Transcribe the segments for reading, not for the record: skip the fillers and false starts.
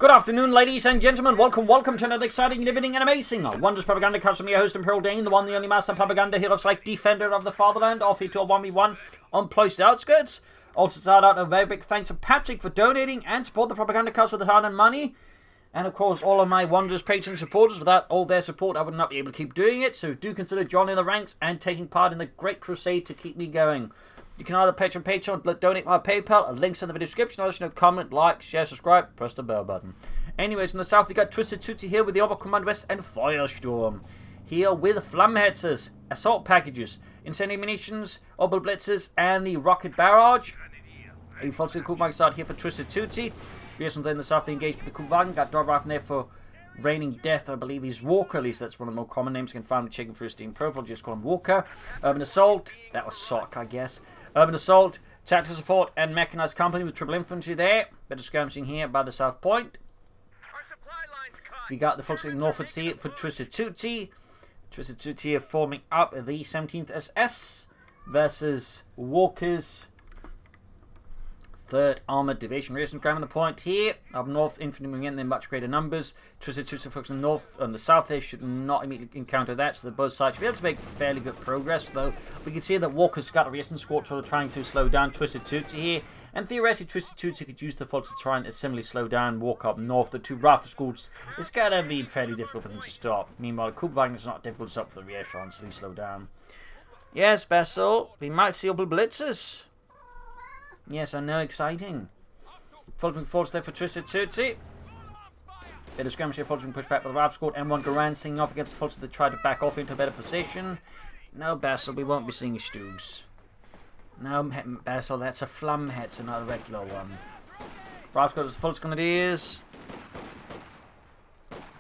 Good afternoon, ladies and gentlemen. Welcome to another exciting, riveting, and amazing wondrous Propagandacast from your host and Pearl Dane, the one, the only master propaganda heroes like defender of the fatherland, off here to a 1v1 on Ploiesti Outskirts. Also, shout out a very big thanks to Patrick for donating and support the Propagandacast with his hard-earned money. And of course, all of my wondrous patron supporters. Without all their support, I would not be able to keep doing it. So do consider joining the ranks and taking part in the great crusade to keep me going. You can either pledge on Patreon, donate via PayPal, a link's in the video description. Also, comment, like, share, subscribe, press the bell button. Anyways, in the south, we got TwistedTootsy here with the Oberkommand West and Feuersturm. Here with Flammhetzers, assault packages, incendiary munitions, orbital blitzers, and the rocket barrage. You folks in the Kuhwagen start here for TwistedTootsy. Reasons in the south, they engaged with the Kuhwagen. Got Dorvath there for Raining Death, I believe he's Walker. At least that's one of the more common names you can find checking through his Steam profile. Just call him Walker. Urban Assault, that was Sock, I guess. Urban Assault, Tactical Support, and Mechanized Company with Triple Infantry there. Bit of skirmishing here by the South Point. We got the folks in Norfolk Sea for TwistedTootsy. TwistedTootsy are forming up the 17th SS versus Walker's 3rd Armoured Division. Reasons grabbing the point here. Up north, infantry moving in much greater numbers. TwistedTootsy folks in the north and the south there should not immediately encounter that, so both sides should be able to make fairly good progress, though we can see that Walker's got a recent squad sort of trying to slow down TwistedTootsy here. And theoretically, TwistedTootsy could use the folks to try and similarly slow down Walker up north. The two rifle schools, it's going to be fairly difficult for them to stop. Meanwhile, Kuhwagen is not difficult to stop for the rear front, so they slow down. Yes, Bessel, we might see orbital blitzers. Yes, I know, exciting. Fulton forwards there for TwistedTootsy. Bit of skirmish here, Fulton pushed back with the rifle squad. M1 Garand singing off against the Fulton that tried to back off into a better position. No, Bessel, we won't be seeing Stoogs. No, Bessel, that's a Flammhetzer, not a regular one. Rifle squad is Fulton Grenadiers.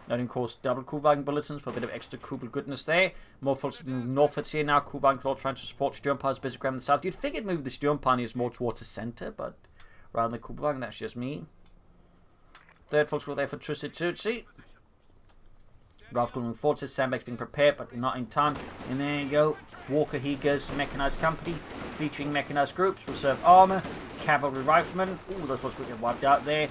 Noting, of course, double Kuhwagen bulletins for a bit of extra Kubel goodness there. More folks move northwards here now. Kuhwagen all trying to support Sturmpaniers busy grabbing the south. You'd think it'd move the Sturmpaniers more towards the centre, but rather than the Kuhwagen, that's just me. 3rd folks were there for TwistedTootsy. Ralph going forward, says Sandbags being prepared, but not in time. And there you go. Walker, he goes to Mechanized Company, featuring mechanized groups, reserve armour, cavalry riflemen. Ooh, those folks will get wiped out there.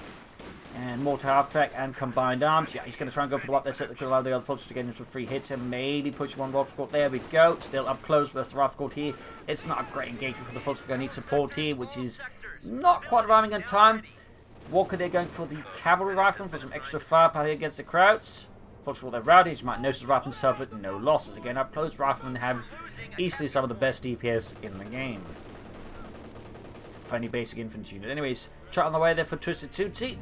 And mortar half-track and combined arms. Yeah, he's going to try and go for the wipe there, set that could allow the other folks to get him some free hits and maybe push one rifle squad. There we go. Still up close versus the rifle squad here. It's not a great engagement for the folks who are going to need support here, which is not quite arriving on time. Walker, they're going for the cavalry rifleman for some extra firepower here against the Krauts. Folks for their rowdy, you might notice the rifleman suffered no losses. Again, up close, riflemen have easily some of the best DPS in the game for any basic infantry unit. Anyways, shot on the way there for TwistedTootsy.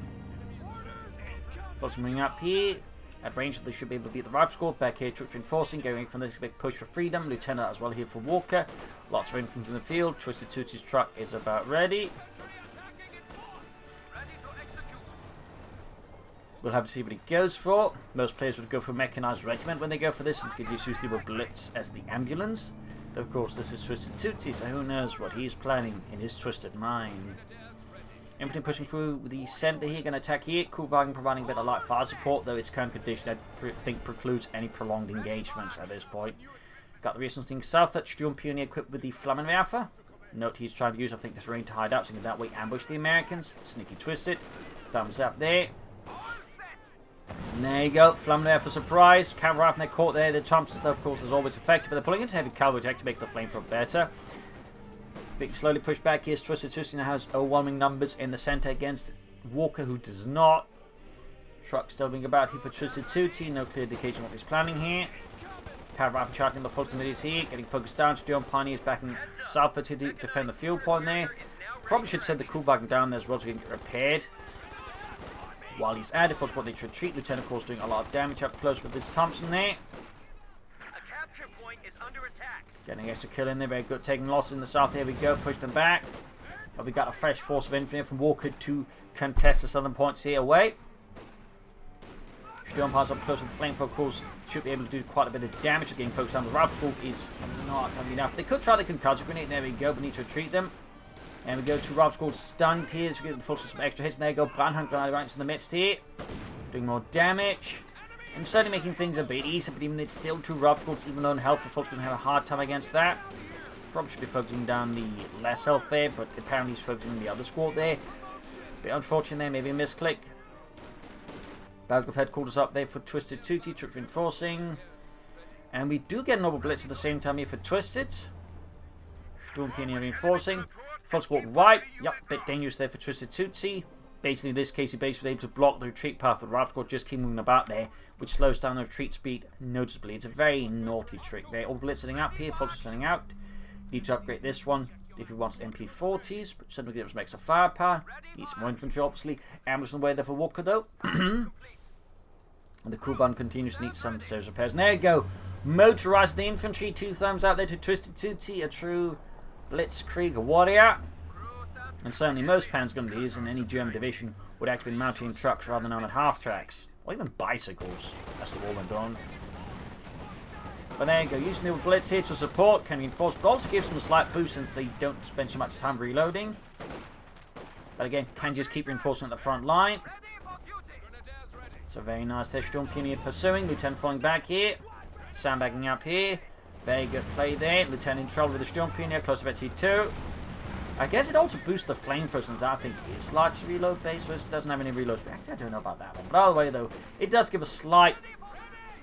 Folks moving up here. At range, they should be able to beat the rifle squad. Back here, troops reinforcing, going from this big push for freedom. Lieutenant as well here for Walker. Lots of infantry in the field. TwistedTootsy's truck is about ready. We'll have to see what he goes for. Most players would go for Mechanized Regiment when they go for this, since they use the Blitz as the ambulance. Though, of course, this is TwistedTootsy, so who knows what he's planning in his twisted mind. Infantry pushing through the centre here, going to attack here. Kuhwagen providing a bit of light fire support, though its current condition I think precludes any prolonged engagement at this point. Got the recent thing south at Sturm Pioneer equipped with the Flammenwerfer. Note he's trying to use, I think, this rain to hide out, so he can that way ambush the Americans. Sneaky Twisted. Thumbs up there. And there you go, Flammenwerfer surprise. Cavalry up in their court there. The Thompsons, of course, is always effective, but they're pulling into heavy cavalry to actually make the flamethrower better. Big slowly pushed back here. TwistedTootsy now has overwhelming numbers in the centre against Walker, who does not. Truck still being about here for TwistedTootsy. No clear indication what he's planning here. Cavalry up charging the full committees here, getting focused down. Sturmpaniers backing southwards to defend the fuel point there. Probably should send the Kuhwagen down there as well to get repaired. While he's at it, for what they should retreat. Lieutenant, of course, doing a lot of damage up close with this Thompson there. Getting an extra kill in there, very good. Taking loss in the south, here we go, push them back. But we got a fresh force of infantry from Walker to contest the southern points here away. Sturmpaniers up close with the flamethrower, of course, should be able to do quite a bit of damage. Getting focused on the rifle squad is not going to be enough. They could try the concussive grenade, there we go, but need to retreat them. And we go to rifle squad stunned here, so we get the force some extra hits, and there you go, Brandhunt grenade right in the midst here. Doing more damage. And certainly making things a bit easier, but even it's still two rough squads, even though health, the folks going to have a hard time against that. Probably should be focusing down the less health there, but apparently he's focusing on the other squad there. Bit unfortunate there, maybe a misclick. Battlefield headquarters up there for TwistedTootsy, troop reinforcing. And we do get an Orbital Blitz at the same time here for Twisted. Storm Pioneer reinforcing. Full squad right. Yep, bit dangerous there for TwistedTootsy. Basically, in this case, he basically able to block the retreat path, but Raft Squad just keep moving about there, which slows down the retreat speed noticeably. It's a very naughty trick there. Orbital Blitz setting up here, Fulton setting out. Need to upgrade this one if he wants MP40s, but certainly gives some extra firepower. Needs more infantry, obviously. Ambush on the way there for Walker, though. And the Kuban continues to need some serious repairs. And there you go. Motorized the infantry. 2 thumbs out there to TwistedTootsy, a true Blitzkrieg warrior. And certainly most Panzergrenadiers in any German division would actually be mounting trucks rather than on half tracks. Or even bicycles. That's the all they're done. But there you go. Using the Blitz here to support. Can reinforce. But also gives them a slight boost since they don't spend so much time reloading. But again, can just keep reinforcing at the front line. So very nice there. Storm Pioneer pursuing. Lieutenant falling back here. Sandbagging up here. Very good play there. Lieutenant in trouble with the Storm Pioneer. Close to T2. I guess it also boosts the flamethrower since I think it's largely reload based, so it doesn't have any reloads. Actually, I don't know about that one. But either way, though, it does give a slight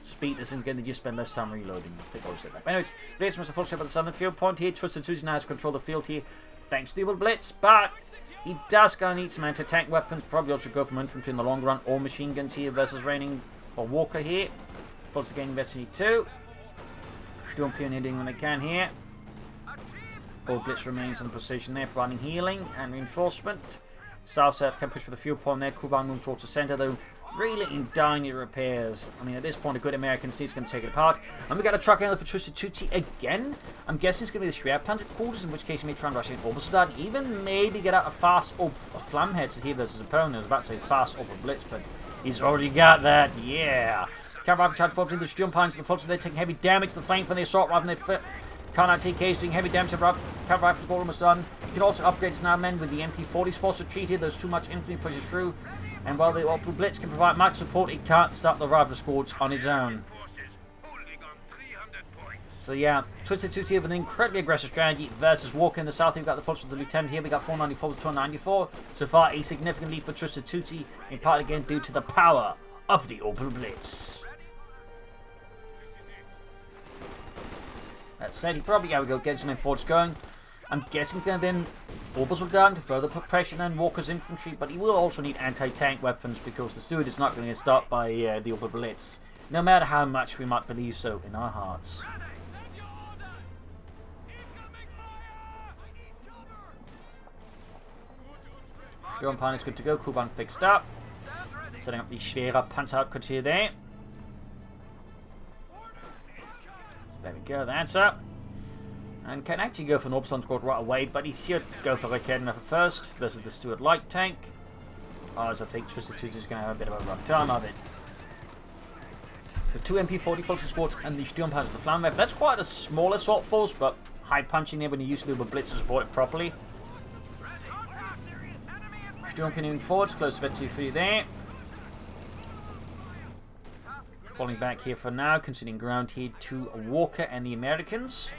speed that's going to just spend less time reloading. I think I always said that. But anyways, Blitz must have full shot at the southern field point here. TwistedTootsy now has control of the field here thanks to the Blitz, but he does going to need some anti-tank weapons. Probably also go from infantry in the long run or machine guns here versus raining or Walker here. Force gaining veteran 2. Storm Pioneer doing what they can here. All Blitz remains in position there, providing healing and reinforcement. South can push for the fuel point there. Kuban moves towards the center, though, really in dire need of repairs. I mean, at this point, a good American seat is going to take it apart. And we got a truck handler for TwistedTootsy again. I'm guessing it's going to be the Schwerpanzer quarters, in which case he may try and rush in Obersoldat. Even maybe get out a fast a Flammenhead to here versus opponent. I was about to say fast Orbital Blitz, but he's already got that. Yeah. Cavalry rifle charge forward to the Sturm Pines. The Fulton, they're taking heavy damage. The flame from the assault rifle, they Carnot TK is doing heavy damage to Cavalry Rifle's almost done. You can also upgrade his now men with the MP40s. Force retreat here. There's too much infantry pushes through. And while the Orbital Blitz can provide max support, it can't stop the Rifle Squads on its own. So yeah, TwistedTootsy here with an incredibly aggressive strategy versus Walker in the south. We've got the force with the Lieutenant here. We got 494 to 294. So far, a significant lead for TwistedTootsy, in part again due to the power of the Orbital Blitz. That said, he probably got to go get some imports going. I'm guessing he's going to then Orbital Gun to further put pressure on Walker's infantry, but he will also need anti-tank weapons because the Steward is not going to get stopped by the Orbital Blitz, no matter how much we might believe so in our hearts. Sturm Pioneer is good to go. Kuban fixed up. Setting up the Schwerer Panzerhauptquartier there. There we go, that's up. And can actually go for an Orbison squad right away, but he should go for Raketner first versus the Stuart Light Tank. Otherwise, I think TwistedTootsy is going to have a bit of a rough time of it. So 2 MP40 Volkswagen squads and the Sturm Panzer the Flammenwerfer. That's quite a small assault force, but high punching there when you use the Blitz to support it properly. Sturm pinning forwards, close to T3 there. Falling back here for now, conceding ground here to Walker and the Americans.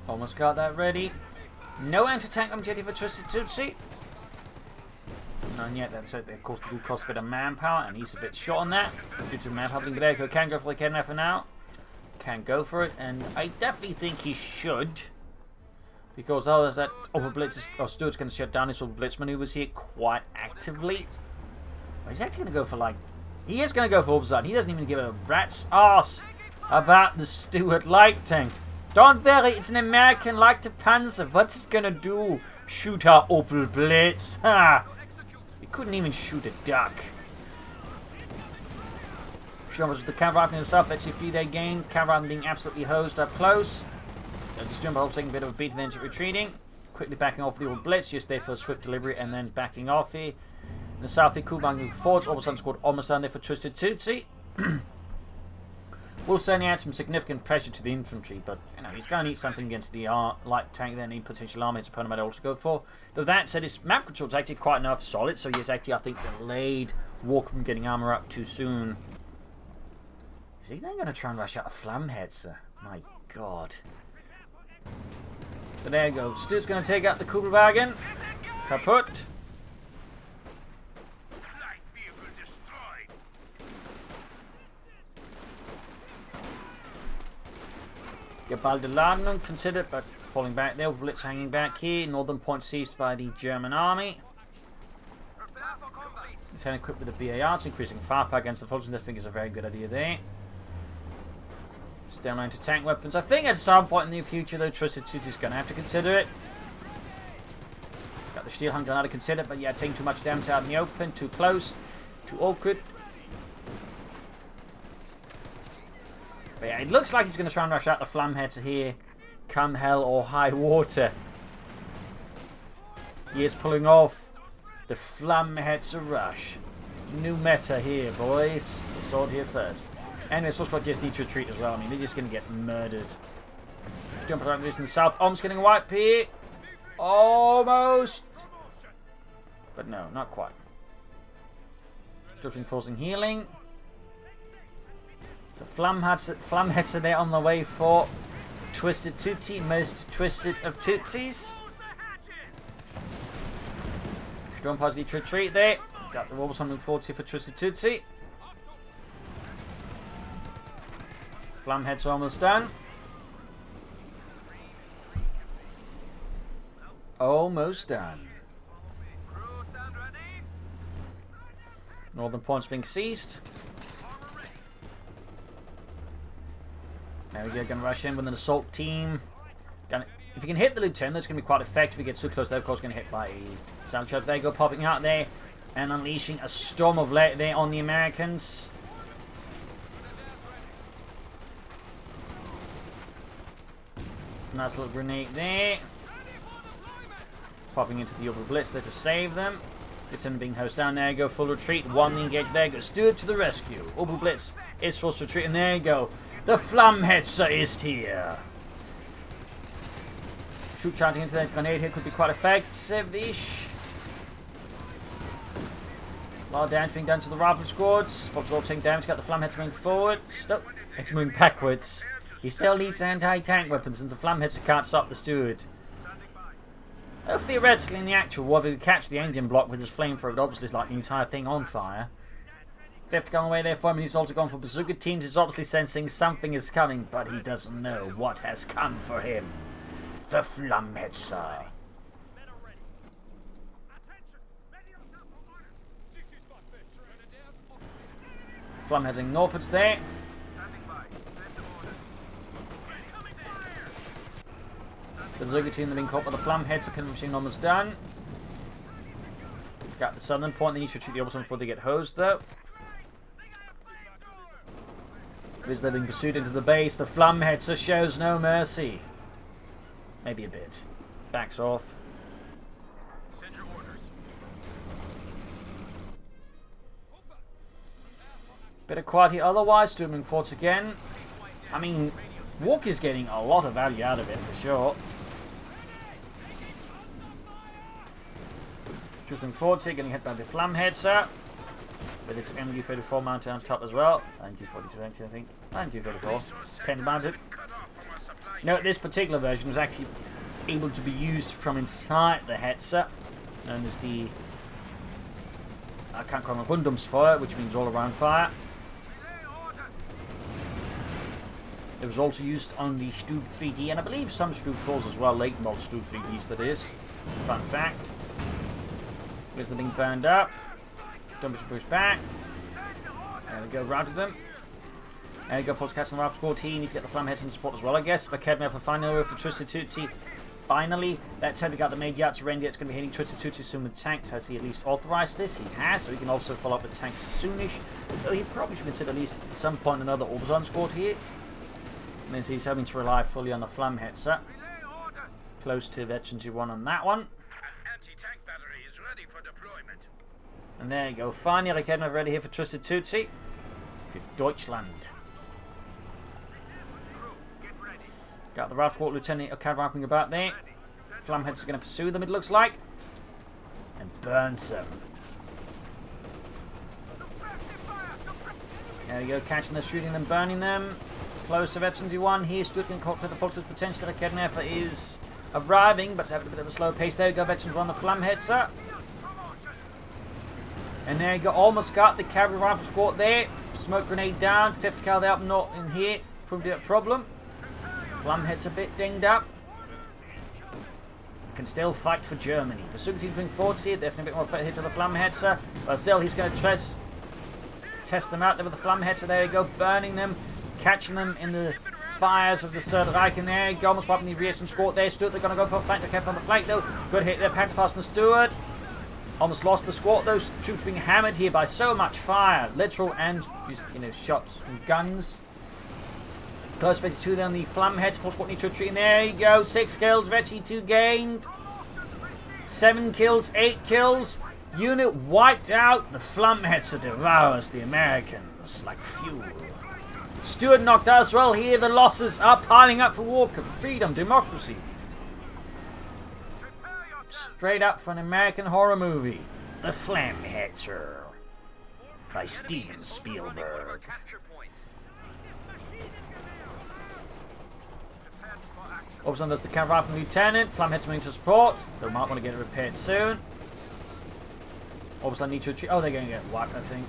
Almost got that ready. No anti-tank objective for TwistedTootsy. None yet, that's it. Of course, they do cost a bit of manpower, and he's a bit short on that. Due to the manpower, but there can go for the Kidnap for now. Can go for it, and I definitely think he should. Because others that Blitz or Stuart's going to shut down his Blitz maneuvers here quite actively. But he's actually going to go for like... He is going to go for Orbison. He doesn't even give a rat's ass about the Stuart Light Tank. Don't worry, it's an American Light Panzer. What's it going to do? Shoot our Opel Blitz. Ha! He couldn't even shoot a duck. Schummers with the cavalry rifle in the south. Actually, free their gain. Cavalry being absolutely hosed up close. The Sturm taking a bit of a beat, then retreating. Quickly backing off the old Blitz, just there for a swift delivery, and then backing off here. In the south here, Kuban moving forwards. Orbison squad almost down there for TwistedTootsy. Will certainly add some significant pressure to the infantry, but you know he's going to need something against the light tank there, need potential armor his opponent might also go for. Though that said, his map control is actually quite enough solid, so he has actually, I think, delayed Walker from getting armor up too soon. Is he then going to try and rush out a Flammenhead, sir? My God. But there you go. Stu's going to take out the Kubelwagen. Kaput. Geballte Ladung considered, but falling back there. Blitz hanging back here. Northern point seized by the German army. It's equipped with the BARs, increasing firepower against the foes, and I think is a very good idea there. Still line to tank weapons. I think at some point in the future, though, TwistedTootsy is going to have to consider it. Got the Steel Hunger now to consider, but yeah, taking too much damage out in the open, too close, too awkward. But yeah, it looks like he's going to try and rush out the Flammheads here, come hell or high water. He is pulling off the Flammheads rush. New meta here, boys. The sword here first. Anyway, Source Squad just need to retreat as well. I mean, they're just going to get murdered. Jump around in the south. Almost getting a wipe here. Almost. But no, not quite. Just reinforcing healing. So Flammheads are there on the way for TwistedTootsy, most twisted of Tootsies. Stormpods need to retreat there. Got the Robles 140 for TwistedTootsy. Flammheads are almost done. Almost done. Northern points being seized. There we go, gonna rush in with an assault team. If you can hit the lieutenant, that's gonna be quite effective. If you get too close, they're of course gonna hit by a sound charge. There you go, popping out there and unleashing a storm of lead there on the Americans. Nice little grenade there. Popping into the Uber Blitz there to save them. It's in being hosed down. There you go, full retreat. One engage there. Go Steward to the rescue. Uber Blitz is forced to retreat, and there you go. The Flammheads is here. Shoot charging into that grenade here could be quite effective-ish. A lot of damage being done to the rifle squads. Fox all taking damage. Got the Flammheads moving forwards. Nope, it's moving backwards. He still needs anti-tank weapons since the Flammheads can't stop the Steward. Well, theoretically, in the actual war, if he could catch the engine block with his flamethrower, it obviously is like the entire thing on fire. Fifth going away there for him, and he's also gone for bazooka teams. He's obviously sensing something is coming, but he doesn't know what has come for him. The Flammheads. Flammheads northwards there. Bazooka team that have been caught by the Flammheads. The pinning machine almost done. Got the southern point. They need to retreat the opposite before they get hosed, though. As they're being pursued into the base, the Flammheads shows no mercy. Maybe a bit. Backs off. Send your orders. Bit of quiet here otherwise. Storming forts again. I mean, Walker's getting a lot of value out of it for sure. Storming forts here, getting hit by the Flammheads up. With its MG34 mounted on top as well. MG42 actually, I think. MG34. Pen mounted. Note this particular version was actually able to be used from inside the Hetzer, known as the I can't call it Rundumsfeuer, which means all around fire. It was also used on the Stube 3D, and I believe some Stube 4s as well, late mod Stube 3Ds that is. Fun fact. Here's the thing burned up. Don't be pushed back. There we go, routed them. There you go, folks, catching the Rifle Squad team. Need to get the Flammheads in support as well, I guess. Academy for final for TwistedTootsy. Finally, that said, we got the Magyar surrender. It's going to be hitting TwistedTootsy soon with tanks. Has he at least authorized this? He has, so he can also follow up with tanks soonish. Though he probably should consider at least at some point another Orbison squad here. Means he's having to rely fully on the Flammheads. Close to Veteran 2-1 on that one. Anti-tank battery is ready for deployment. And there you go. Finally, Academy ready here for TwistedTootsy. For Deutschland. Got the Rifle Lieutenant wrapping about there. Flammheads are going to pursue them, it looks like. And burns them. There you go, catching them, shooting them, burning them. Close to Veteran 1. Here's Stuttgart caught with the Fox's potential. Academy is arriving, but it's having a bit of a slow pace. There you go, veterans on the Flammhetzer. And there you go, almost got the cavalry rifle squad there. Smoke grenade down, 50 cal up north in here. Proved a problem. Flammhetzer a bit dinged up. Can still fight for Germany. The super team's moving forward here, definitely a bit more hit to the Flammhetzer. But still, he's going to test them out there with the Flammhetzer. There you go, burning them, catching them in the fires of the Third Reich. And there you go, almost wiping the reaction squad there. Stuart, they're going to go for a flank. They're kept on the flank though. Good hit there, Panzer and Stuart. Almost lost the squad. Those troops being hammered here by so much fire, literal and shots from guns. Close 22 there on the Flammhetzer. Full squad need to retreat. And there you go. 6 kills. Veggie 2 gained. 7 kills. 8 kills. Unit wiped out. The Flammhetzer devours the Americans like fuel. Stuart knocked out as well. Here the losses are piling up for Walker. Freedom, democracy. Straight up for an American horror movie. The Flammhetzer. By Steven Spielberg. Over on there's the cavalry rifle lieutenant. Flammhetzer moving to support. They might want to get it repaired soon. Obviously, I need to retreat. Oh, they're going to get whacked, I think.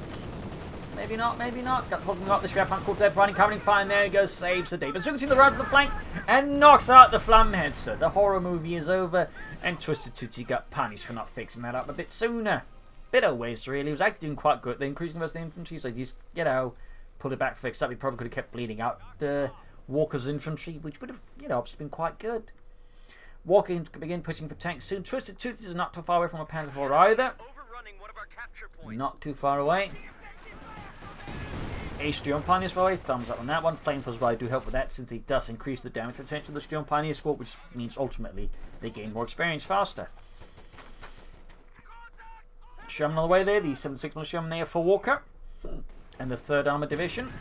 Maybe not, maybe not. Got the fucking up. This rear called dead, running, covering, fine. There he goes, saves the day. But Zoom to the right of the flank and knocks out the Flammhetzer. The horror movie is over, and TwistedTootsy got punished for not fixing that up a bit sooner. Bit of waste, really. He was actually doing quite good. They're increasing the rest of the infantry, so just, pulled it back, fixed up. He probably could have kept bleeding out the Walker's infantry, which would have, obviously been quite good. Walker can begin pushing for tanks soon. TwistedTootsy is not too far away from a Panzer IV either. Not too far away. A Sturm Pioneers by the way, thumbs up on that one. Flamethrowers well, do help with that since it does increase the damage potential of the Sturm Pioneer squad, which means ultimately they gain more experience faster. Sherman on the way there, the 76mm Sherman there for Walker. And the 3rd Armored Division.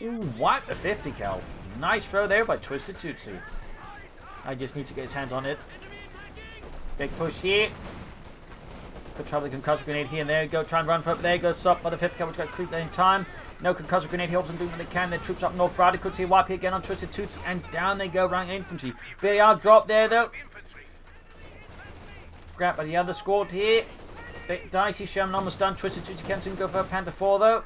Ooh, wipe the 50 cal. Nice throw there by TwistedTootsy. I just need to get his hands on it. Big push here. Could try the concussive grenade here and there. Go try and run for it. There goes up by the 5th cal, which got creeped there in time. No concussive grenade. He helps them do what they can. Their troops up north. Brady could see a wipe here again on TwistedTootsy, and down they go, running infantry. BAR drop there though. Grab by the other squad here. Bit dicey. Sherman almost done. TwistedTootsy can soon go for a Panzer IV though.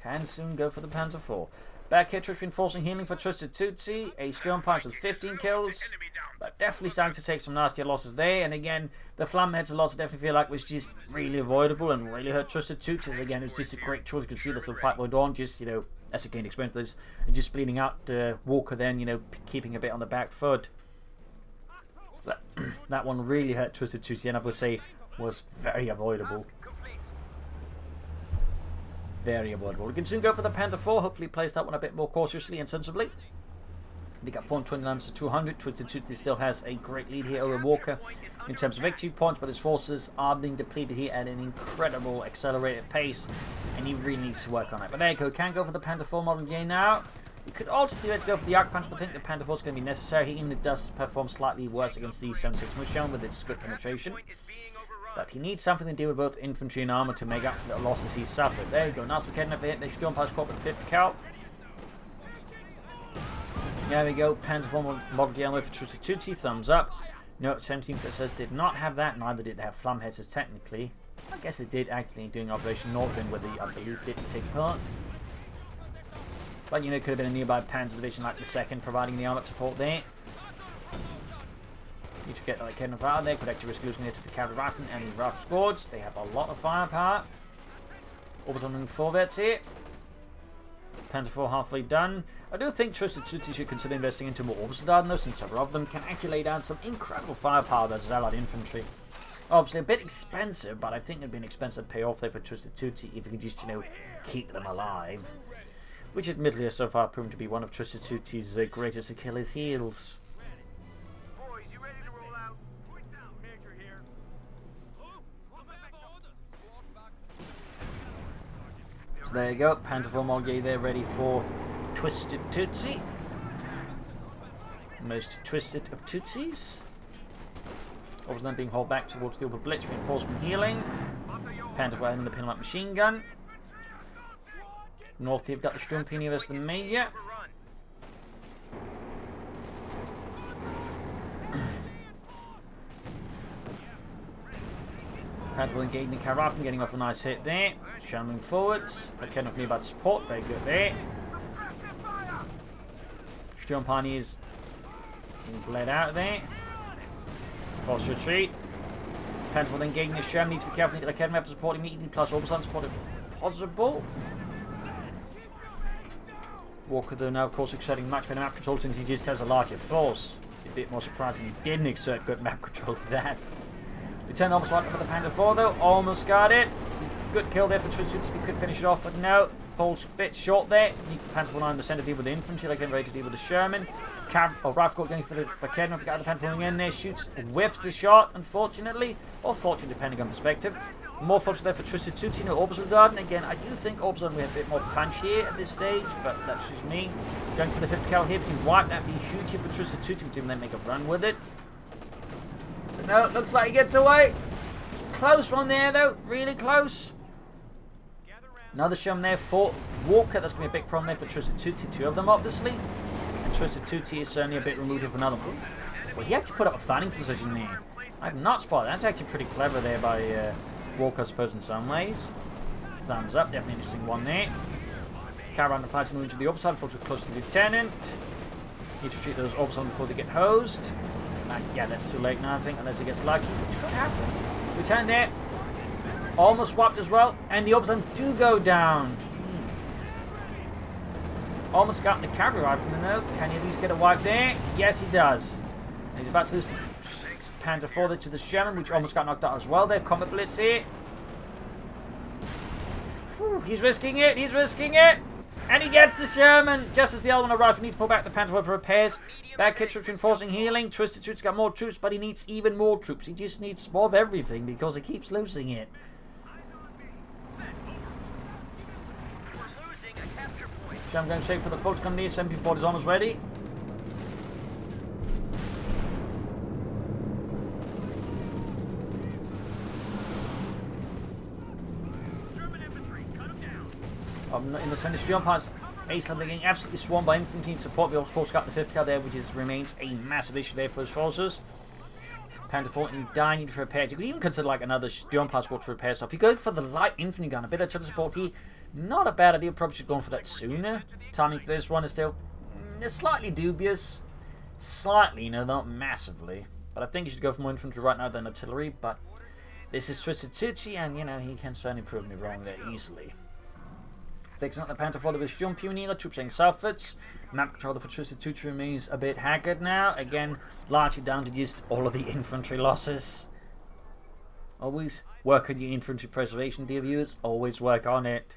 Can soon go for the Panzer IV. Back here, troops reinforcing healing for TwistedTootsy. A Sturm Pioneers with 15 kills. But definitely starting to take some nastier losses there. And again, the Flammhetzer loss I definitely feel like was just really avoidable and really hurt TwistedTootsy. Again, it was just a great choice. You could see this the fight went on. Just, as a gained experience with this. And just bleeding out Walker then, keeping a bit on the back foot. So that one really hurt TwistedTootsy, and I would say was very avoidable. Very avoidable. We can soon go for the Panzer IV. Hopefully plays that one a bit more cautiously and sensibly. They got 429 to 200. TwistedTootsy still has a great lead here over Walker in terms of victory points, but his forces are being depleted here at an incredible accelerated pace, and he really needs to work on it. But there you go. Can go for the Panzer IV model game now. We could also theoretically go for the Arc Punch, but I think the Panzer IV is going to be necessary. Even if it does perform slightly worse against the 76mm Sherman with its good penetration. But he needs something to deal with both infantry and armor to make up for the losses he's suffered. There you go. Nice getting up hit. They Sturm Pioneers caught with 50 cal. There we go. Panzer IV model down with TwistedTootsy. Thumbs up. Note 17 that says did not have that. Neither did they have Flammhetzers technically. I guess they did actually doing Operation Northwind, where they, I believe, didn't take part. But it could have been a nearby Panzer division like the 2nd, providing the armored support there. Need to get that cannon fire there. Could actually risk losing it to the cavalry rifle and the rifle squads. They have a lot of firepower. Always on 4 vets here. Panzer IV halfway done. I do think TwistedTootsy should consider investing into more Orbital Darden though, since several of them can actually lay down some incredible firepower versus allied infantry. Obviously a bit expensive, but I think it'd be an expensive payoff there for TwistedTootsy if you can just, keep them alive. Which admittedly has so far proven to be one of TwistedTootsy's greatest Achilles heels. So there you go, Panzer IV Molgay there ready for TwistedTootsy. Most twisted of Tootsies. Obviously then being hauled back towards the upper blitz, reinforcement healing. Panzer IV having the pin-up machine gun. North here, we've got the Sturm Pioneers versus the Major. Panzer engaging the Caravan, getting off a nice hit there. Shannon forwards. Kind of nearby support. Very good there. Sturm Pioneers being bled out there. Forced retreat. Panzer engaging the Shem. Needs to be careful. Need to get a for support immediately. Plus Oberson support if possible. Walker though now of course exerting much better map control since he just has a larger force. A bit more surprising he didn't exert good map control for that. Lieutenant almost right for the Panzer IV though, almost got it. Good kill there for TwistedTootsy, we could finish it off, but no, falls a bit short there. Panzer IV in the centre deal with the infantry, like getting ready to deal with the Sherman. Rifle going for the Kedma, we got the Panzer IV in there, shoots, whiffs the shot, unfortunately, or fortunately depending on perspective. More folks there for TwistedTootsy, no Orbital Garden. Again, I do think Orbital we have a bit more punch here at this stage, but that's just me. Going for the 5th cal here, being wiped out, being shoot here for TwistedTootsy, but then make a run with it. But no, it looks like he gets away. Close one there though, really close. Another Sherman there for Walker, that's going to be a big problem there for TwistedTootsy, 2 of them obviously. And TwistedTootsy is certainly a bit removed of another one. Well, he had to put up a fanning position there. I've not spotted, that's actually pretty clever there by Walker, I suppose, in some ways. Thumbs up, definitely interesting one there. Caravan fighting moving to the opposite side, folks are close to the lieutenant. Need to treat those opposite before they get hosed. Yeah, that's too late now, I think, unless he gets lucky, which could happen. Lieutenant there, almost swapped as well, and the opposite do go down. Almost got the cavalry rifleman though. Can he at least get a wipe there? Yes, he does. And he's about to lose the Panzer IV to the Sherman, which almost got knocked out as well there. Combat Blitz here. Whew, he's risking it, and he gets the Sherman, just as the other one arrives. He needs to pull back the Panzer IV for repairs. Back kit troops reinforcing healing. TwistedTootsy got more troops, but he needs even more troops. He just needs more of everything because he keeps losing it. Sherman going straight for the folks coming near. 74 is almost ready. In the centre, Sturm Pioneers Ace are getting absolutely swarmed by infantry support. We of course got the 5th car there, which remains a massive issue there for his forces. Panzer IV and dying for repairs. You could even consider like another Sturm Pioneers squad to repair stuff. If you go for the light infantry gun, a bit of total support here, not a bad idea. Probably should have gone for that sooner. Timing for this one is still slightly dubious. Slightly, not massively. But I think you should go for more infantry right now than artillery. But this is TwistedTootsy, and he can certainly prove me wrong there easily. Fixing up the Panzer IV with Sturm Pioneer, troops heading southwards. Map controller for TwistedTootsy remains a bit haggard now. Again, largely down to just all of the infantry losses. Always work on your infantry preservation, dear viewers. Always work on it.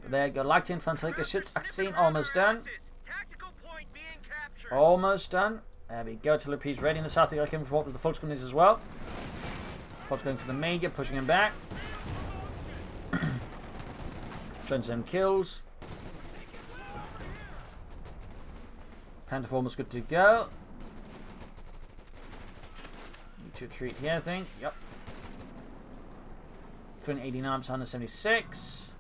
But there you go. Light infantry Geschützachsen almost done. Almost done. There we go. Artillery ready in the south. I can report with the Volkskommunis as well. Volks going for the major, pushing him back. Trying some kills. Panzer IV almost good to go. Need to retreat here, I think. Yep. 89% 176.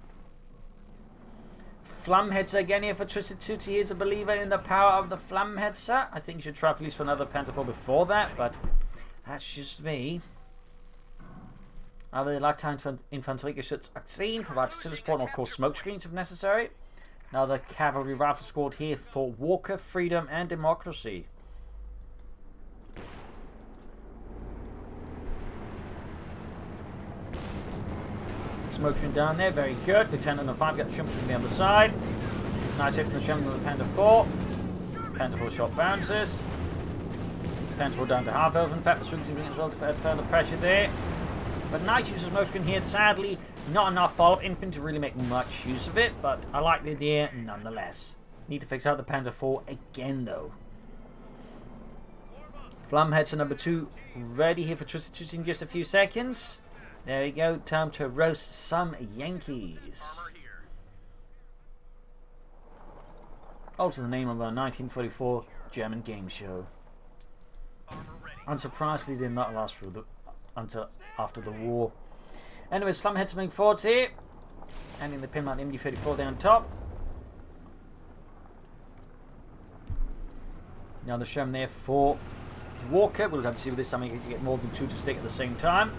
Flammhetzer again here for TwistedTootsy. He is a believer in the power of the Flammhetzer. I think you should try at least for another Panzer IV before that, but that's just me. The Leichthain Infanterie Geschützachsen provides still support and of course smoke screens if necessary. Now the cavalry rifle squad here for Walker, Freedom and Democracy. Smoke screen down there, very good. Lieutenant on 5 got the Sherman from the other side. Nice hit from the Sherman with the Panzer IV. Panzer IV shot bounces. Panzer IV down to half health. In fact, the swing team as well to add further pressure there. But nice use of smoke screen here. Sadly, not enough follow-up infantry to really make much use of it, but I like the idea nonetheless. Need to fix out the Panzer IV again, though. Flammhetzer number 2 ready here for TwistedTootsy in just a few seconds. There we go. Time to roast some Yankees. Also the name of our 1944 German game show. Unsurprisingly, did not last through until after the war. Anyways, Flammhetzer moving forwards here. And in the pin mount MD-34 there on top. Now the Sherman there for Walker. We'll have to see if this time you can get more than 2 to stick at the same time.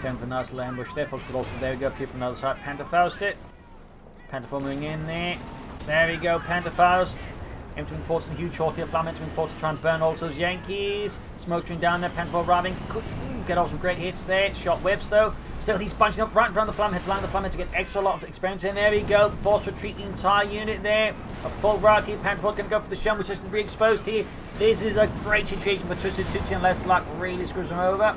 Going for a nice little ambush there. Folks, but also there we go. Here from the other side. Panther Faust it. Panther moving in there. There we go. Panther Faust. Emptying forts and huge short here. Flam entering forts to try and burn all those Yankees. Smoke stream down there. Panther arriving. Could get off some great hits there. Shot whiffs though. Still he's bunching up right in front of the Flamheads. Allowing the Flamheads to get extra lot of experience in. There we go. Forced retreat the entire unit there. A full rout here. Panther going to go for the shell, which is to be exposed here. This is a great situation for TwistedTootsy unless luck really screws them over.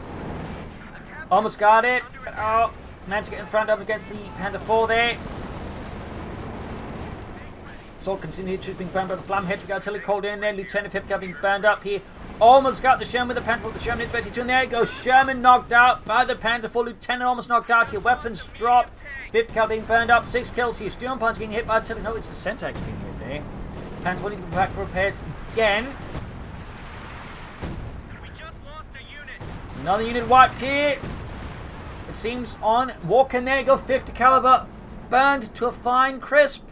Almost got it. But, oh, managed to get in front of against the Panther IV there. Still continued to being burned by the Flamheads. We got artillery called in there. Lieutenant Hipka being burned up here. Almost got the Sherman with the Panther IV. The Sherman is ready to. And there you go. Sherman knocked out by the Panther IV. Lieutenant almost knocked out here. Weapons dropped. 5th cal being burned up. 6 kills here. Steel Punch being hit by artillery. No, it's the Centax being hit there. Panther IV needs to be back for repairs again. We just lost a unit. Another unit wiped here. It seems on Walker. There you go. 50 caliber burned to a fine crisp.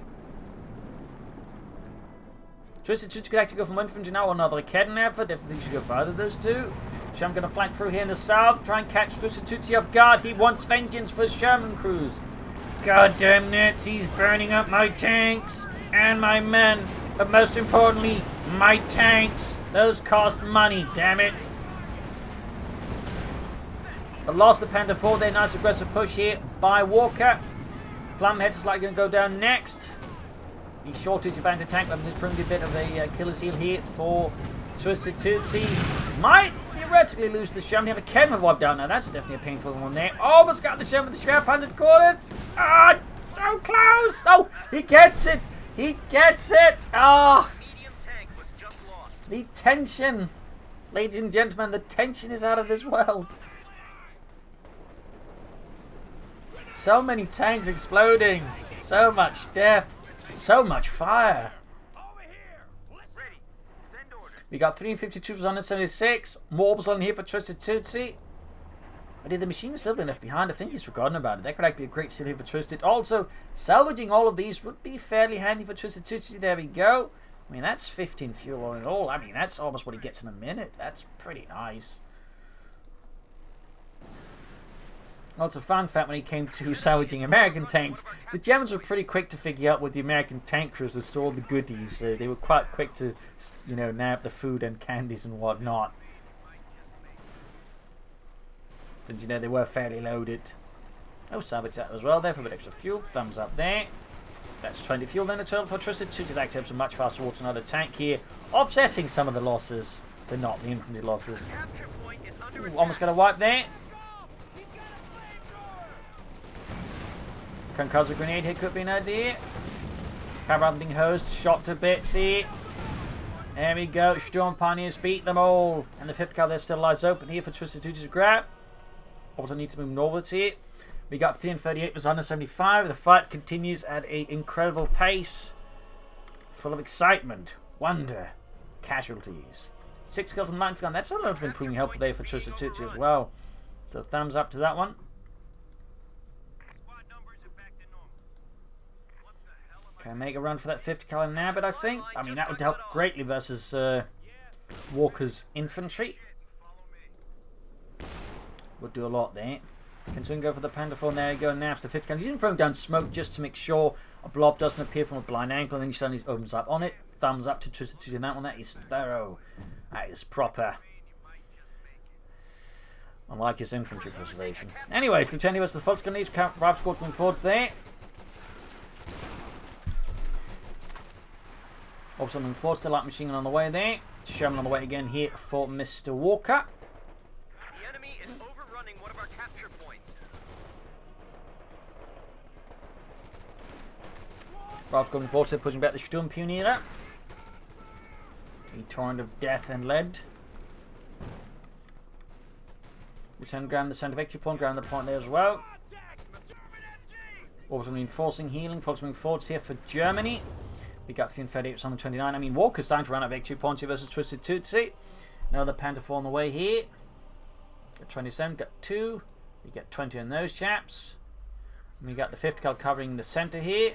TwistedTootsy could actually go from infantry now or another Kedden effort. Definitely should go for either of those two. Sherman going to flank through here in the south. Try and catch TwistedTootsy off guard. He wants vengeance for his Sherman crews. God damn it. He's burning up my tanks and my men. But most importantly, my tanks. Those cost money, damn it. But lost the Panther IV there. Nice aggressive push here by Walker. Flamheads is likely going to go down next. The shortage of anti-tank weapons is proving a bit of a killer's heel here for TwistedTootsy. Might theoretically lose the Sherman. Have a Kedman wiped out now. That's definitely a painful one there. Almost got the Sherman with the Shroud Punted Quarters. Ah, so close. Oh, he gets it. He gets it. Ah. Medium tank was just lost. The tension. Ladies and gentlemen, the tension is out of this world. So many tanks exploding. So much death. So much fire. Over here. Ready. Send order. We got 350 troops on 76. Morbs on here for TwistedTootsy. But the machine's still been left behind. I think he's forgotten about it. That could actually be a great seal here for Twisted. Also, salvaging all of these would be fairly handy for TwistedTootsy. There we go. I mean, that's 15 fuel on it all. I mean, that's almost what he gets in a minute. That's pretty nice. Also, fun fact when it came to salvaging American tanks, the Germans were pretty quick to figure out what the American tank crews would store all the goodies. They were quite quick to, you know, nab the food and candies and whatnot. Since, you know, they were fairly loaded. Oh, salvage that as well there for a bit extra fuel. Thumbs up there. That's 20 fuel then a total for TwistedTootsy. That accepts a much faster water another tank here, offsetting some of the losses, but not the infantry losses. Capture point is under attack. Almost got a wipe there. Concussive grenade here could be an idea. Cameron being hosed, shot to bits here. There we go. Storm Pioneers beat them all. And the 5th car there still lies open here for TwistedTootsy to grab. Also needs to move northwards here. We got 338 was under 75. The fight continues at an incredible pace. Full of excitement, wonder, casualties. 6 kills and 9 gun. That's something that's been proving helpful there for TwistedTootsy as well. So thumbs up to that one. Can make a run for that 50 cal now, but I think, I mean, that would help greatly versus Walker's infantry. Would do a lot there. Can soon go for the Panther IV. There you go. Naps the 50 cal. He's even throwing down smoke just to make sure a blob doesn't appear from a blind angle, and then he suddenly opens up on it. Thumbs up to TwistedTootsy on that one. That is thorough. That is proper. Unlike his infantry preservation. Anyways, Lieutenant was the Fox Gun. These rival squad coming forwards there. Also, moving forward, still light machine gun on the way there. Sherman on the way again here for Mr. Walker. The enemy is overrunning one of our capture points. Ralph going forward, still pushing back the Sturmpionierer. A torrent of death and lead. Lieutenant ground the centre victory point, ground the point there as well. Also reinforcing healing, folks moving forwards here for Germany. We got 338 on the 29. I mean, Walker's starting to run out victory points here versus TwistedTootsy. Another Panther IV on the way here. Got 27, got 2. We get 20 on those chaps. And we got the 5th cal covering the centre here.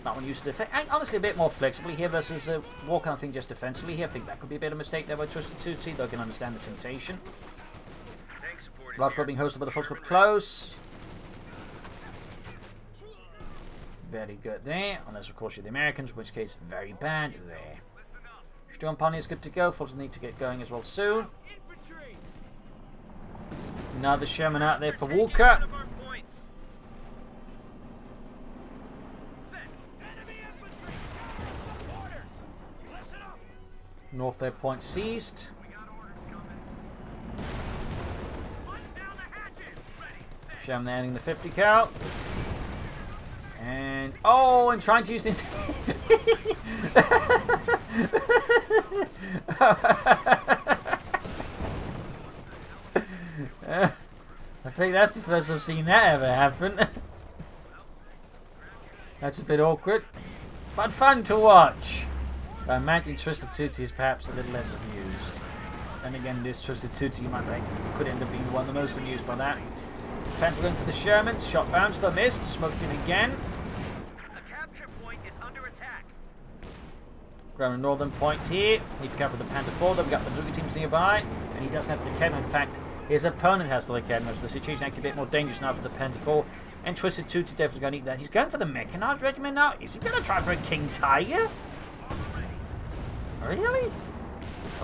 That one used to defend. Honestly, a bit more flexibly here versus Walker. I think just defensively here. I think that could be a bit of a mistake there by TwistedTootsy, though I can understand the temptation. Large club being hosted by the full squad close. Very good there. Unless, of course, you're the Americans, in which case, very bad there. Storm Pony is good to go. Forces need to get going as well soon. Another Sherman out there for Walker. North Bay point seized. Sherman ending the 50 cal. And oh, and trying to use the I think that's the first I've seen that ever happen. That's a bit awkward, but fun to watch. I imagine TwistedTootsy is perhaps a little less amused. And again, this TwistedTootsy could end up being the one the most amused by that. Panther going for the Sherman. Shot bounced, though missed. Smoked in again. The capture point is under attack. Ground a northern point here. Need to cover the Panther IV, though we got the Bazooka teams nearby. And he doesn't have the Academy. In fact, his opponent has the Academy, so the situation actually a bit more dangerous now for the Panther IV. And TwistedTootsy definitely going to need that. He's going for the Mechanized regiment now. Is he going to try for a King Tiger? Really?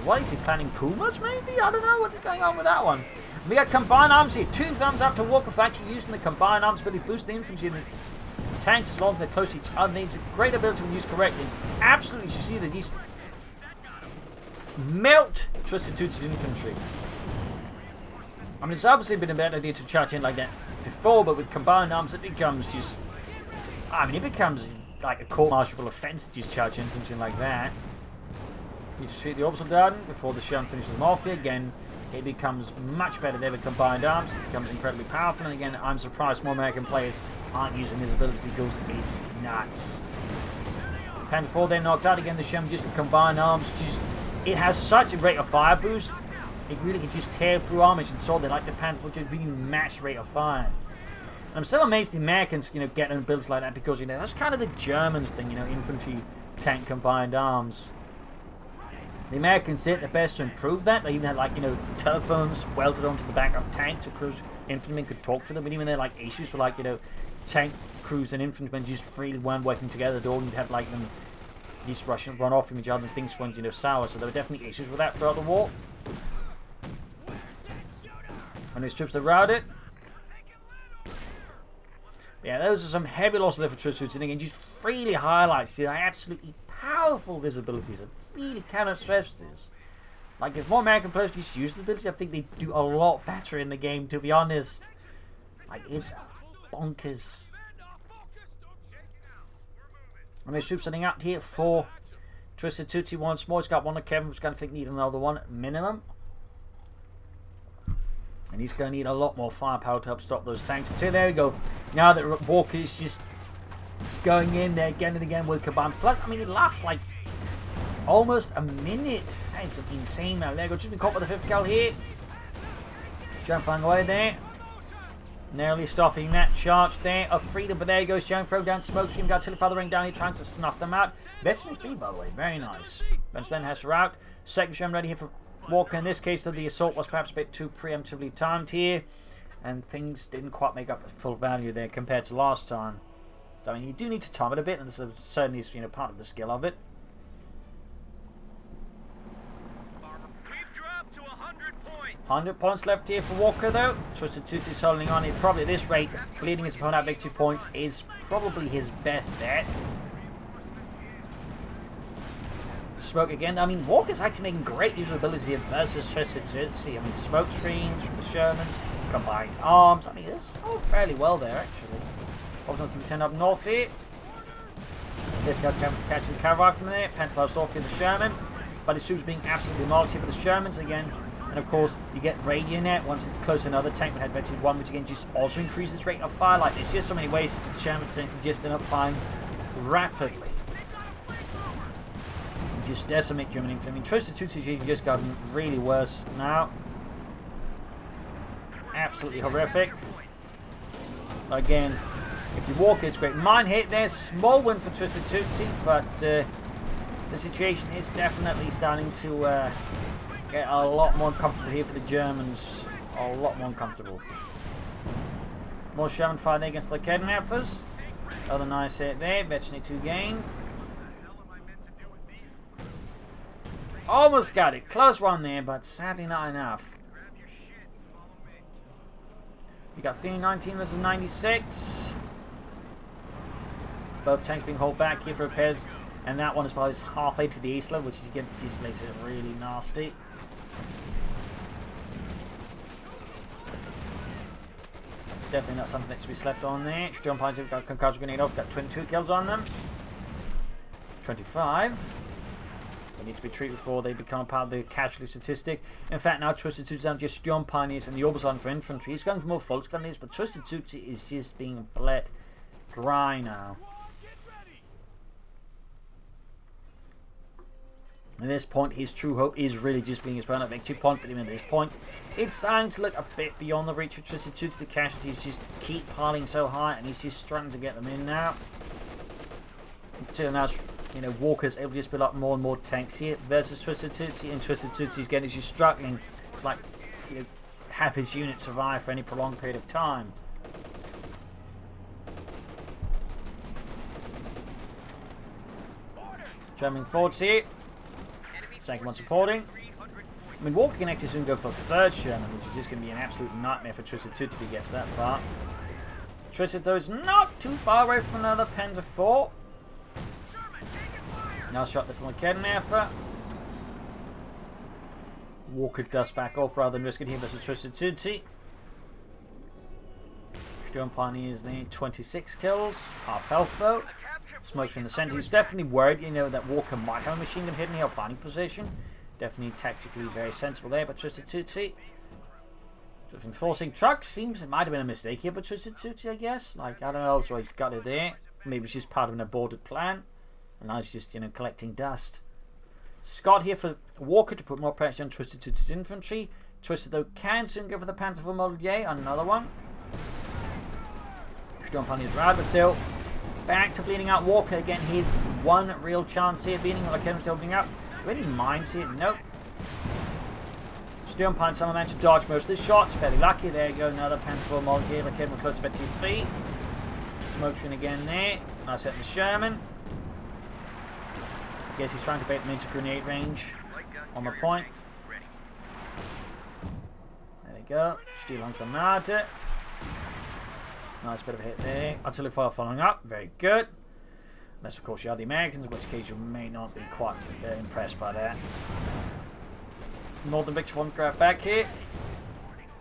What is he planning? Pumas, maybe? I don't know what's going on with that one. We got combined arms here. 2 thumbs up to Walker for actually using the combined arms ability to boost the infantry and the tanks as long as they're close to each other. It's a great ability when used correctly. Absolutely, you see that these melt TwistedTootsy infantry. I mean, it's obviously been a bad idea to charge in like that before, but with combined arms, it becomes just. I mean, it becomes like a court-martial offense to just charge infantry like that. You just shoot the orbital garden before the Sherman finishes them off here. Again, it becomes much better there with combined arms. It becomes incredibly powerful. And again, I'm surprised more American players aren't using his ability because it's nuts. Panther IV then knocked out again. The Sherman just with combined arms. It has such a rate of fire boost. It really can just tear through armors and so they like the Panther IV just really match rate of fire. And I'm still amazed the Americans, get an ability like that because that's kind of the Germans thing, infantry, tank, combined arms. The Americans did their best to improve that. They even had telephones welded onto the back of tanks so crews, infantrymen could talk to them. And even there issues with tank crews and infantrymen just really weren't working together at all. And you'd have them these Russians run off from each other and things went sour. So there were definitely issues with that throughout the war. And these troops are routed. Yeah, those are some heavy losses there for TwistedTootsy. And again, just really highlights the absolutely powerful visibilities. I really cannot stress this. If more American players just use the ability, I think they do a lot better in the game, to be honest. It's bonkers. And there's troops setting up here for TwistedTootsy once more. He's got one of Kevin, who's going to need another one minimum. And he's going to need a lot more firepower to help stop those tanks. So there we go. Now that Walker is just going in there again and again with combined. Plus, I mean, it lasts almost a minute. That is insane now. There we go. Just been caught by the 5th cal here. Jumping away there. Narrowly stopping that charge there of freedom. But there he goes. Joan throw down smoke stream. Got Tilly feathering down here trying to snuff them out. Veteran 3, by the way. Very nice. Benz then has to route. Second Sherman ready here for Walker. In this case, though, the assault was perhaps a bit too preemptively timed here. And things didn't quite make up the full value there compared to last time. I mean, you do need to time it a bit, and this certainly is part of the skill of it. We've dropped to 100 points. 100 points left here for Walker, though. TwistedTootsy is holding on. He probably at this rate, bleeding his opponent out big 2 points is probably his best bet. Smoke again. I mean, Walker's actually making great use of ability here versus TwistedTootsy. I mean, smoke screens from the Shermans, combined arms. I mean, it's all fairly well there, actually. Obviously, we turn up north here. They've got catching the cavalry from there. Panther off here, the Sherman. But his troops being absolutely demolished here for the Shermans again. And of course, you get radio net once it's close to another tank. We had Veteran 1, which again just also increases rate of fire. There's just so many ways the Shermans can just end up firing rapidly. And just decimate German infantry. I mean, TwistedTootsy just gotten really worse now. Absolutely horrific. Again, If you walk, it's great. Mine hit there. Small win for TwistedTootsy, but the situation is definitely starting to get a lot more comfortable here for the Germans. A lot more comfortable. More Sherman fire there against the Kidnappers. Other nice hit there. Betchney 2 gain. Almost got it. Close one there, but sadly not enough. We got 319 versus 96. Both tanks being held back here for repairs. And that one is probably halfway to the east level, which is, just makes it really nasty. Definitely not something that's to be slept on there. Sturm Pines have got Concussive Grenade off, got 22 kills on them. 25. They need to be treated before they become part of the casualty statistic. In fact, now TwistedTootsy are just Sturm Pioneers and the Oberson for infantry. He's going for more Fultz Grenadiers, but TwistedTootsy is just being bled dry now. At this point, his true hope is really just being his opponent victory point, but even at this point, it's starting to look a bit beyond the reach of TwistedTootsy. The casualties just keep piling so high, and he's just struggling to get them in now. Until now, you know, Walker's able to just build up more and more tanks here versus TwistedTootsy, and TwistedTootsy again is just struggling to, like, you know, have his unit survive for any prolonged period of time. German forwards here. Second one supporting. I mean, Walker can actually soon go for third Sherman, which is just going to be an absolute nightmare for TwistedTootsy if he gets that far. Twisted, though, is not too far away from another Panzer IV. Now shot there from the Kidnapper. Walker dusts back off rather than risk it here versus TwistedTootsy. Sturm Pioneers there, 26 kills. Half health, though. Smokes from the center. He's definitely worried, you know, that Walker might have a machine gun hidden here, finding position. Definitely tactically very sensible there, but TwistedTootsy. Just enforcing trucks seems it might have been a mistake here, but TwistedTootsy, I guess. Like, I don't know, so he's got it there. Maybe it's just part of an aborted plan. And now he's just, you know, collecting dust. Scott here for Walker to put more pressure on TwistedTootsy's infantry. Twisted, though, can soon go for the Panzer IV Model J on another one. Sturm Pioneers ride, but still. Back to bleeding out Walker again. His one real chance here. Bleeding like him still bleeding out. Really minds it. Nope. Sturm Pine someone managed to dodge most of the shots. Fairly lucky. There you go. Another Panzer IV Model here. Like him close to bed 2-3. Smoke screen again there. Nice hit the Sherman. I guess he's trying to bait them into grenade range on the point. There we go. Steel on Granate. Nice bit of a hit there. Artillery fire following up. Very good. Unless, of course, you are the Americans, in which case you may not be quite impressed by that. Northern Victor one grab back here.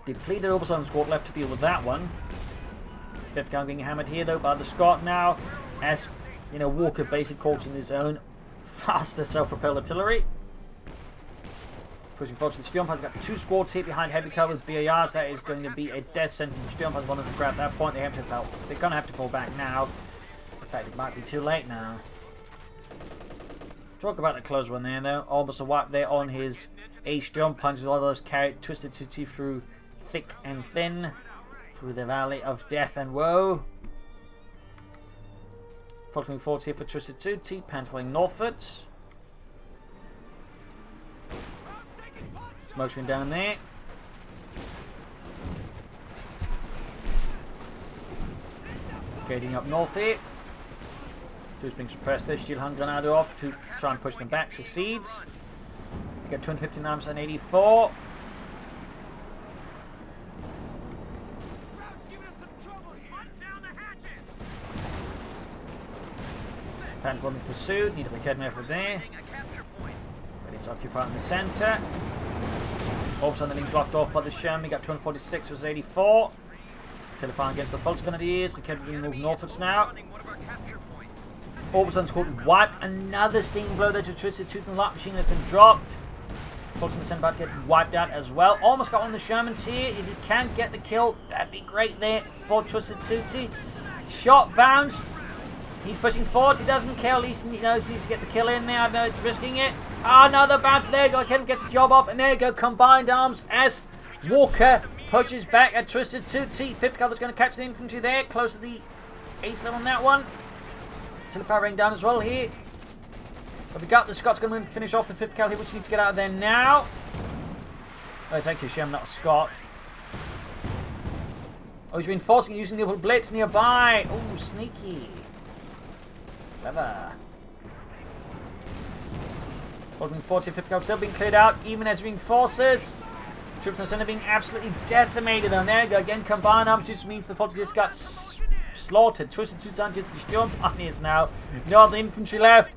Depleted Oberson squad left to deal with that one. Fifth gun being hammered here, though, by the Scot now. As, you know, Walker basically calls in his own faster self-propelled artillery. Pushing forward to the Sturm Pines. Got two squads here behind heavy covers, BARs. That is going to be a death sentence. The Sturm Pines wanted to grab that point. They're going to have to fall back now. In fact, it might be too late now. Talk about the close one there, though. Almost a wipe there on his Sturm Pines with all those carried TwistedTootsy through thick and thin, through the valley of death and woe. Following forwards here for TwistedTootsy, Pantling northwards. Smoke screen down there. Gating up north here. Two's being suppressed there. Steel hand grenade off to try and push them back. Succeeds. You get 259 and 84. Panther in pursuit. Need to be heading over there. But it's occupied in the centre. Also, they're being blocked off by the Sherman. We got 246 versus 84. Telephone against the Fultz Grenadiers. The Kevin being moved northwards now. Orbison's caught wipe. Another steam blow there to TwistedTootsy and Lock Machine has been dropped. Fultz in the centre about to get wiped out as well. Almost got one of the Shermans here. If he can get the kill, that'd be great there for TwistedTootsy. Shot bounced. He's pushing forward. He doesn't kill. At least he knows he needs to get the kill in there. I know it's risking it. Another bounce. There you go. Kevin gets the job off. And there you go. Combined arms as Walker pushes back at TwistedTootsy. Fifth cover's going to catch the infantry there. Close to the ace them on that one. Artillery rain down as well here. But we got the Scott's going to finish off the 5th cal here, which needs to get out of there now. Oh, it's actually a Sherman, not a Scott. Oh, he's reinforcing using the blitz nearby. Oh, sneaky. Clever. Holding 45th cal still being cleared out, even as reinforces. Troops in the center being absolutely decimated. And there you go again. Combined arms just means the force just got slaughtered. TwistedTootsy on just the Sturm pioneers now. No other infantry left.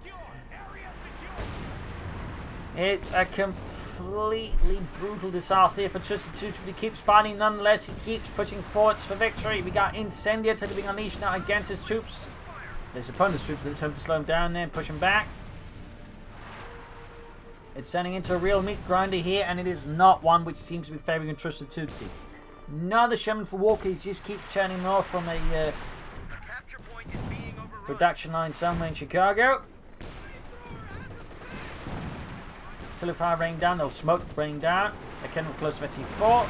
It's a completely brutal disaster here for TwistedTootsy, but he keeps fighting nonetheless. He keeps pushing forwards for victory. We got Incendiary being unleashed now against his troops. His opponent's troops, they're trying to slow him down there and push him back. It's turning into a real meat grinder here, and it is not one which seems to be favouring TwistedTootsy. Another Sherman for Walker, he just keeps churning them off from a production line somewhere in Chicago. Artillery fire raining down, they'll smoke raining down. They're getting close to T4.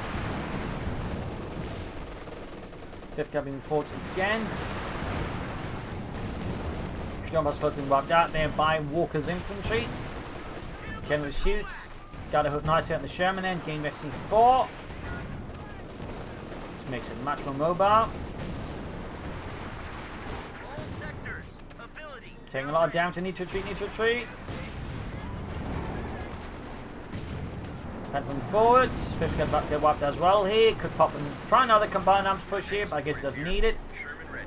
5th cal being forwards again. Sturm's close being wiped out there by Walker's infantry. Kenwood shoots. Got a hook nicely on the Sherman end. Gain FC4. Which makes it much more mobile. Taking a lot of damage. Need to retreat, need to retreat. Moving forwards. 5th cal back get wiped as well here. Could pop and try another combined arms push here, but I guess he doesn't need it.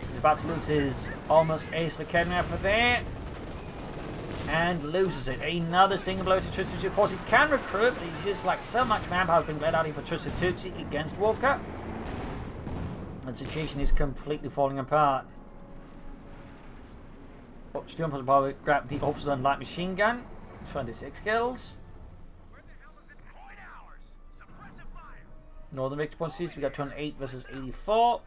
He's about to lose his almost ace Academy for there. And loses it. Another stinger blow to TwistedTootsy. Of course, he can recruit, but he's just like so much manpower being let out here for TwistedTootsy against Walker. The situation is completely falling apart. Oh, Sturm has probably grabbed the opposite on light machine gun. 26 kills. Northern victory points seized. We got 208 versus 84.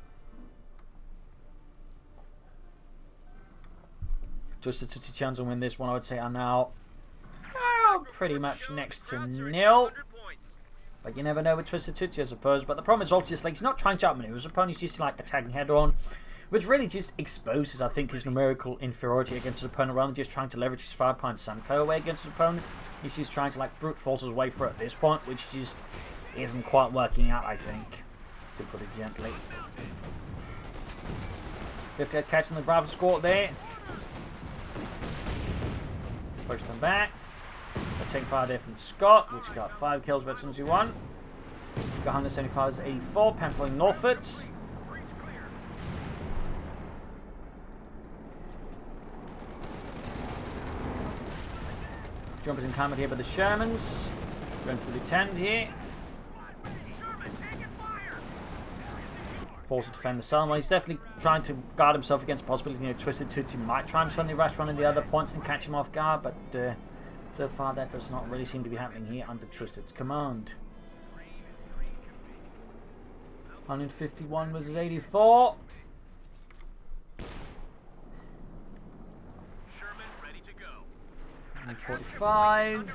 TwistedTootsy chance to win this one, I would say, are now pretty much next to nil. But you never know with TwistedTootsy, I suppose. But the problem is also just like he's not trying to outmaneuver his opponent, he's just like attacking head on, which really just exposes, I think, his numerical inferiority against his opponent rather than just trying to leverage his firepower and Sunclaw away against his opponent. He's just trying to like brute force his way through at this point, which just isn't quite working out, I think, to put it gently. 5th cal catching the Bravo squad there. Push them back. They're taking fire there from Scott, which got 5 kills versus 21. Got 175 as 84. Panther northwards. Jumping in combat here by the Shermans. Going for the 10 here. Forced to defend the sun. Well, he's definitely trying to guard himself against the possibility, you know, TwistedTootsy might try and suddenly rush one of the other points and catch him off guard, but so far that does not really seem to be happening here under Twisted's command. 151 versus 84. Sherman ready to go. 45.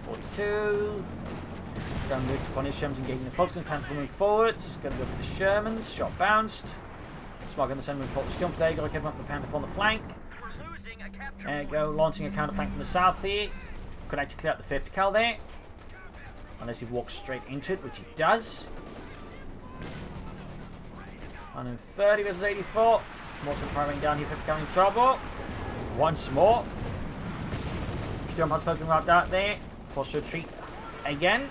42. Going to punish Shermans engaging the Folkestone. Panther moving forwards. Going to go for the Shermans. Shot bounced. Smog on the center moving forward. Sturm there. Got to give up the Panther on the flank. There you go. Launching a counter flank from the south here. Could actually clear out the 5th cal there. Unless he walks straight into it, which he does. 130 versus 84. Morton firing down here. 5th cal in trouble. Once more. Sturm has spoken right out there. Forced to retreat again.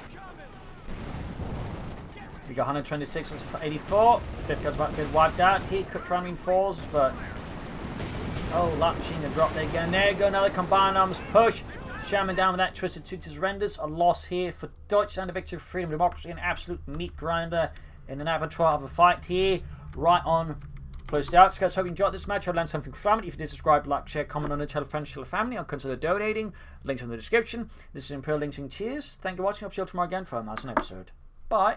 We got 126 versus 84. 5th cal's about to get wiped out. He could try and reinforce, but oh, light machine to drop there again. There you go, another combined arms push. Sherman down with that. TwistedTootsy renders a loss here for Deutschland. A victory for freedom, democracy, an absolute meat grinder in an abattoir of a fight here, right on Ploiesti Outskirts. Hope you enjoyed this match. I learned something from it. If you did, subscribe, like, share, comment on it, tell a friend, tell a family, or consider donating. Links in the description. This is Imperial Links and cheers. Thank you for watching. I'll see you tomorrow again for a nice episode. Bye.